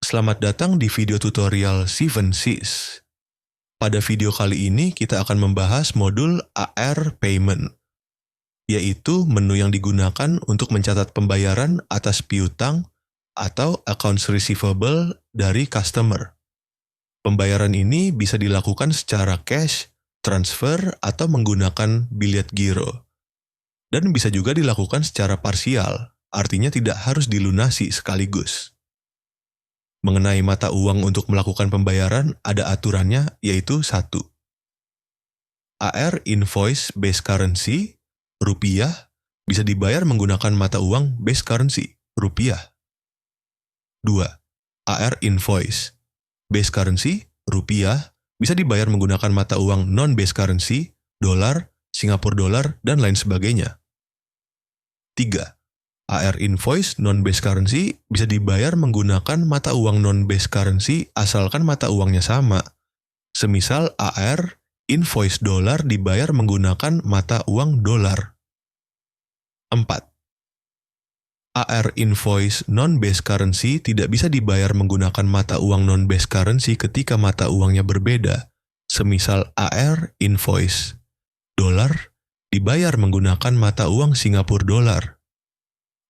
Selamat datang di video tutorial 7 Cs. Pada video kali ini kita akan membahas modul AR Payment, yaitu menu yang digunakan untuk mencatat pembayaran atas piutang atau accounts receivable dari customer. Pembayaran ini bisa dilakukan secara cash, transfer, atau menggunakan billet giro. Dan bisa juga dilakukan secara parsial, artinya tidak harus dilunasi sekaligus. Mengenai mata uang untuk melakukan pembayaran, ada aturannya, yaitu 1. AR Invoice Base Currency, rupiah, bisa dibayar menggunakan mata uang base currency, rupiah. 2. AR Invoice Base Currency, rupiah, bisa dibayar menggunakan mata uang non-base currency, dolar, Singapura dolar, dan lain sebagainya. 3. AR Invoice non-base currency bisa dibayar menggunakan mata uang non-base currency asalkan mata uangnya sama. Semisal AR Invoice dolar dibayar menggunakan mata uang dolar. 4. AR Invoice non-base currency tidak bisa dibayar menggunakan mata uang non-base currency ketika mata uangnya berbeda. Semisal AR Invoice dolar dibayar menggunakan mata uang Singapura dolar.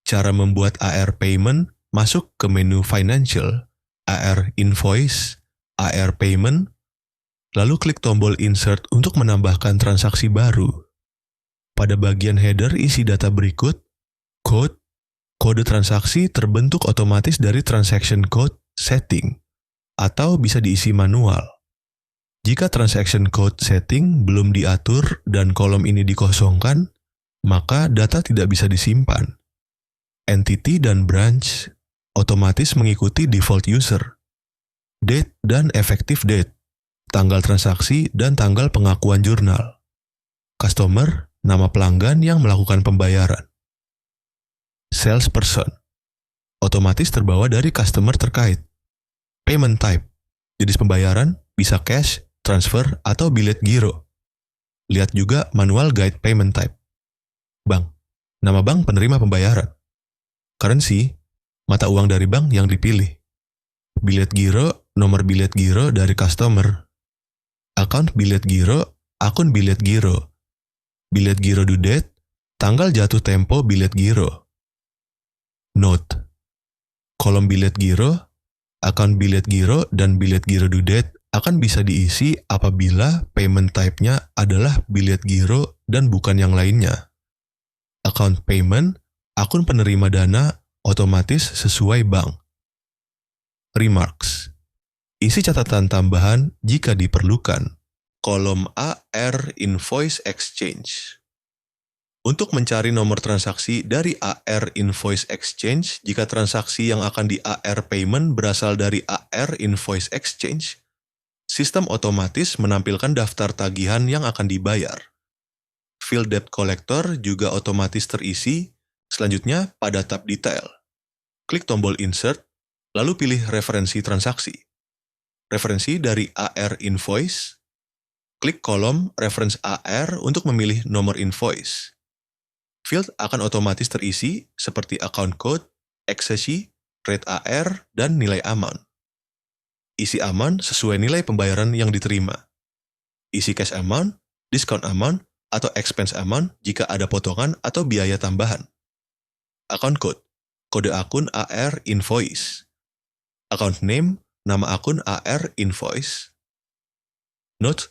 Cara membuat AR Payment, masuk ke menu Financial, AR Invoice, AR Payment, lalu klik tombol Insert untuk menambahkan transaksi baru. Pada bagian header isi data berikut, kode transaksi terbentuk otomatis dari Transaction Code Setting, atau bisa diisi manual. Jika Transaction Code Setting belum diatur dan kolom ini dikosongkan, maka data tidak bisa disimpan. Entity dan branch otomatis mengikuti default user, date dan effective date, tanggal transaksi dan tanggal pengakuan jurnal, customer, nama pelanggan yang melakukan pembayaran, salesperson, otomatis terbawa dari customer terkait, payment type, jenis pembayaran bisa cash, transfer, atau billet giro. Lihat juga manual guide payment type. Bank, nama bank penerima pembayaran. Currency, mata uang dari bank yang dipilih. Billet giro, nomor billet giro dari customer. Account billet giro, akun billet giro. Billet giro due date, tanggal jatuh tempo billet giro. Note, kolom billet giro, account billet giro, dan billet giro due date akan bisa diisi apabila payment type-nya adalah billet giro dan bukan yang lainnya. Account payment, akun penerima dana otomatis sesuai bank. Remarks. Isi catatan tambahan jika diperlukan. Kolom AR Invoice Exchange. Untuk mencari nomor transaksi dari AR Invoice Exchange, jika transaksi yang akan di AR Payment berasal dari AR Invoice Exchange, sistem otomatis menampilkan daftar tagihan yang akan dibayar. Field Debt Collector juga otomatis terisi. Selanjutnya, pada tab Detail, klik tombol Insert, lalu pilih referensi transaksi. Referensi dari AR Invoice, klik kolom Reference AR untuk memilih nomor invoice. Field akan otomatis terisi seperti account code, accessi, rate AR, dan nilai amount. Isi amount sesuai nilai pembayaran yang diterima. Isi cash amount, discount amount, atau expense amount jika ada potongan atau biaya tambahan. Account code, kode akun AR Invoice. Account name, nama akun AR Invoice. Note,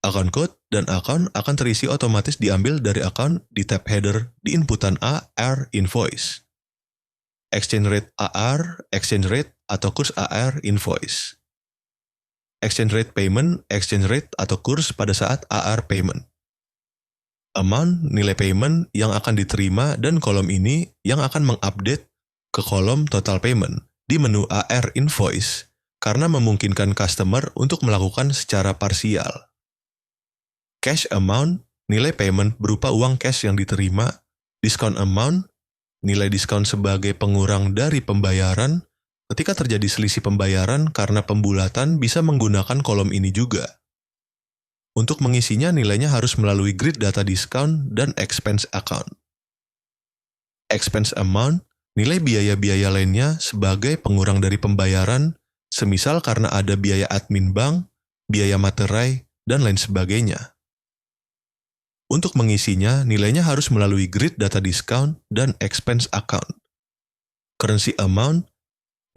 account code dan account akan terisi otomatis diambil dari account di tab header di inputan AR Invoice. Exchange rate AR, exchange rate atau kurs AR Invoice. Exchange rate payment, exchange rate atau kurs pada saat AR payment. Amount, nilai payment yang akan diterima, dan kolom ini yang akan mengupdate ke kolom total payment di menu AR Invoice karena memungkinkan customer untuk melakukan secara parsial. Cash amount, nilai payment berupa uang cash yang diterima. Discount amount, nilai diskon sebagai pengurang dari pembayaran. Ketika terjadi selisih pembayaran karena pembulatan bisa menggunakan kolom ini juga. Untuk mengisinya, nilainya harus melalui grid data discount dan expense account. Expense amount, Nilai biaya-biaya lainnya sebagai pengurang dari pembayaran, semisal karena ada biaya admin bank, biaya materai, dan lain sebagainya. Untuk mengisinya, nilainya harus melalui grid data discount dan expense account. Currency amount,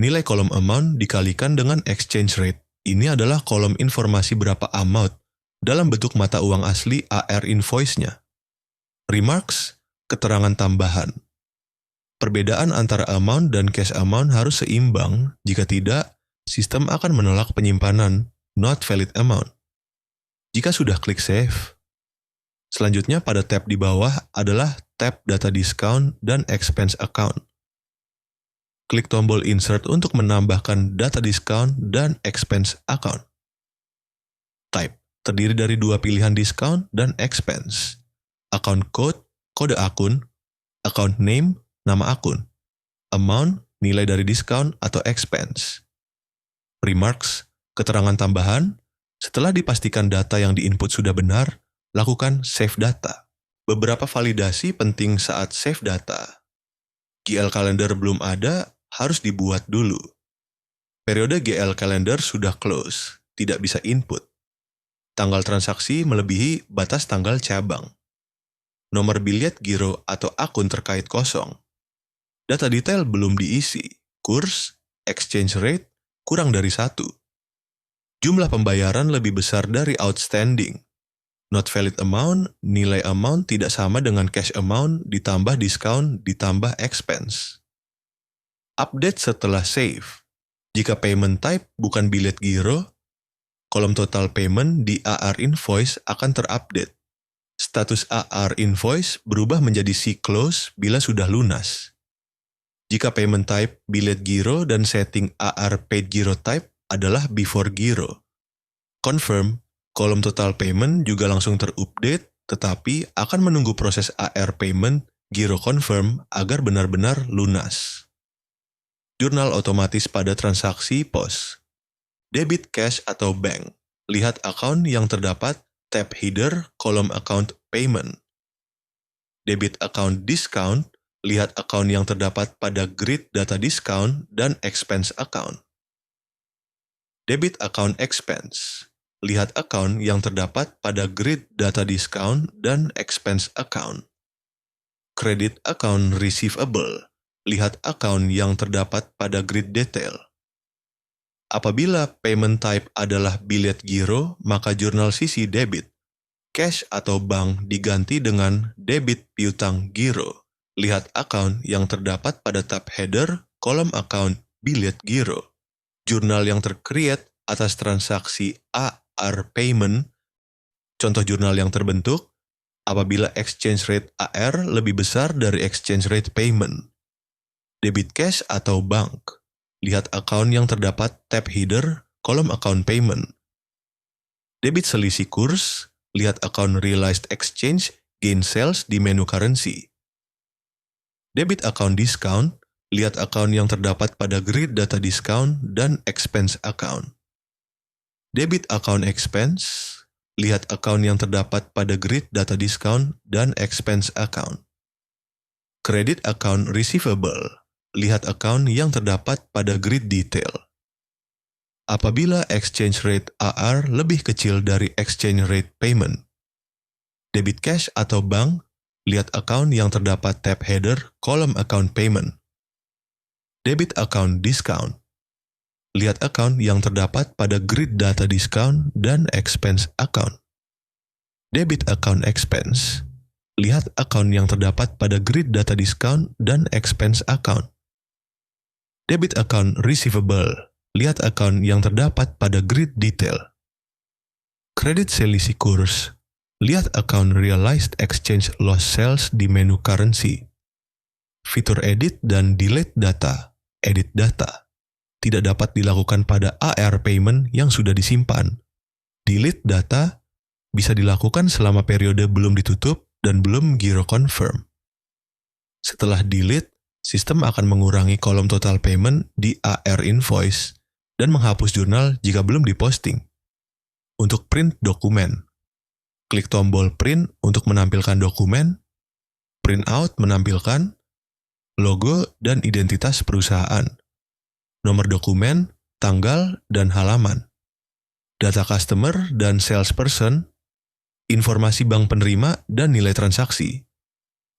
nilai kolom amount dikalikan dengan exchange rate. Ini adalah kolom informasi berapa amount dalam bentuk mata uang asli AR invoice-nya. Remarks, keterangan tambahan. Perbedaan antara amount dan cash amount harus seimbang, jika tidak, sistem akan menolak penyimpanan, not valid amount. Jika sudah klik save, selanjutnya pada tab di bawah adalah tab data discount dan expense account. Klik tombol insert untuk menambahkan data discount dan expense account. Type, terdiri dari dua pilihan discount dan expense. Account code, kode akun, account name, nama akun, amount, nilai dari diskon atau expense. Remarks, keterangan tambahan, setelah dipastikan data yang diinput sudah benar, lakukan save data. Beberapa validasi penting saat save data. GL Calendar belum ada, harus dibuat dulu. Periode GL Calendar sudah close, tidak bisa input. Tanggal transaksi melebihi batas tanggal cabang. Nomor bilet giro atau akun terkait kosong. Data detail belum diisi, kurs, exchange rate, kurang dari 1. Jumlah pembayaran lebih besar dari outstanding. Not valid amount, nilai amount tidak sama dengan cash amount ditambah discount ditambah expense. Update setelah save. Jika payment type bukan bilet giro, kolom total payment di AR invoice akan terupdate. Status AR invoice berubah menjadi C-close bila sudah lunas. Jika payment type bilet giro dan setting AR paid giro type adalah before giro. Confirm, kolom total payment juga langsung terupdate, tetapi akan menunggu proses AR payment giro confirm agar benar-benar lunas. Jurnal otomatis pada transaksi POS. Debit cash atau bank. Lihat akun yang terdapat tab header kolom account payment. Debit account discount. Lihat akun yang terdapat pada grid data discount dan expense account. Debit account expense. Lihat akun yang terdapat pada grid data discount dan expense account. Credit account receivable. Lihat akun yang terdapat pada grid detail. Apabila payment type adalah bilet giro, maka jurnal sisi debit. Cash atau bank diganti dengan debit piutang giro. Lihat akun yang terdapat pada tab header, kolom account bilet giro. Jurnal yang tercreate atas transaksi AR payment. Contoh jurnal yang terbentuk apabila exchange rate AR lebih besar dari exchange rate payment. Debit cash atau bank. Lihat akun yang terdapat tab header, kolom account payment. Debit selisih kurs. Lihat akun realized exchange gain sales di menu currency. Debit account discount, lihat akun yang terdapat pada grid data discount dan expense account. Debit account expense, lihat akun yang terdapat pada grid data discount dan expense account. Credit account receivable, lihat akun yang terdapat pada grid detail. Apabila exchange rate AR lebih kecil dari exchange rate payment. Debit cash atau bank, lihat akun yang terdapat tab header kolom account payment. Debit account discount. Lihat akun yang terdapat pada grid data discount dan expense account. Debit account expense. Lihat akun yang terdapat pada grid data discount dan expense account. Debit account receivable. Lihat akun yang terdapat pada grid detail. Kredit selisih kurs. Lihat akun realized exchange loss sales di menu currency. Fitur edit dan delete data, edit data, tidak dapat dilakukan pada AR payment yang sudah disimpan. Delete data bisa dilakukan selama periode belum ditutup dan belum giro confirm. Setelah delete, sistem akan mengurangi kolom total payment di AR invoice dan menghapus jurnal jika belum diposting. Untuk print dokumen, klik tombol print untuk menampilkan dokumen, print out menampilkan, logo dan identitas perusahaan, nomor dokumen, tanggal, dan halaman, data customer dan salesperson, informasi bank penerima, dan nilai transaksi.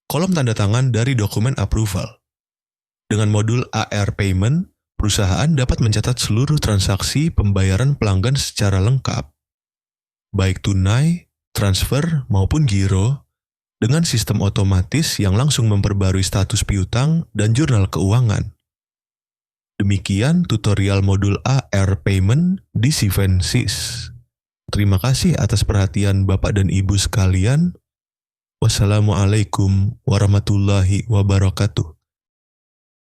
Kolom tanda tangan dari dokumen approval. Dengan modul AR Payment, perusahaan dapat mencatat seluruh transaksi pembayaran pelanggan secara lengkap, baik tunai, transfer, maupun giro, dengan sistem otomatis yang langsung memperbarui status piutang dan jurnal keuangan. Demikian tutorial modul AR Payment di Sivensis. Terima kasih atas perhatian Bapak dan Ibu sekalian. Wassalamualaikum warahmatullahi wabarakatuh.